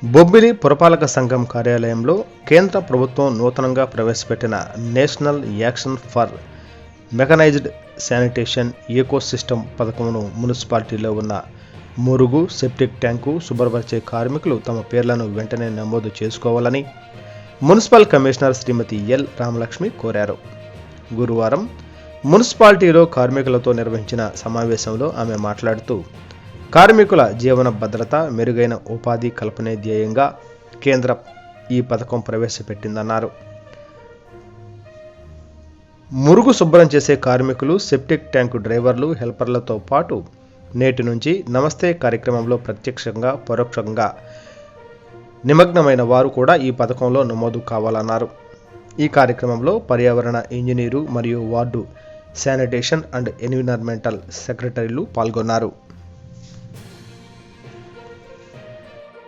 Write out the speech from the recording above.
బొబ్బిలి పురపాలక సంఘం కార్యాలయంలో కేంద్ర ప్రభుత్వం నూతనంగా ప్రవేశపెట్టిన national action for mechanised sanitation ecosystem పథకంను మున్సిపాలిటీలో ఉన్న మురుగు, సెప్టిక్ ట్యాంకు శుభ్రపరిచే కార్మికులు తమ పేర్లను వెంటనే నమోదు చేసుకోవాలని మున్సిపల్ కమిషనర్ శ్రీమతి ఎల్ రామలక్ష్మి కోరారు. గురువారం మున్సిపాలిటీలో కార్మికులతో నిర్వహించిన సమావేశంలో ఆమె మాట్లాడుతూ, కార్మికుల జీవన భద్రత, మెరుగైన ఉపాధి కల్పనే ధ్యేయంగా కేంద్రం ఈ పథకం ప్రవేశపెట్టిందన్నారు. మురుగు శుభ్రం చేసే కార్మికులు, సెప్టిక్ ట్యాంకు డ్రైవర్లు, హెల్పర్లతో పాటు నేటి నుంచి నమస్తే కార్యక్రమంలో ప్రత్యక్షంగా, పరోక్షంగా నిమగ్నమైన వారు కూడా ఈ పథకంలో నమోదు కావాలన్నారు. ఈ కార్యక్రమంలో పర్యావరణ ఇంజనీరు మరియు వార్డు శానిటేషన్ అండ్ ఎన్విరాన్మెంటల్ సెక్రటరీలు పాల్గొన్నారు.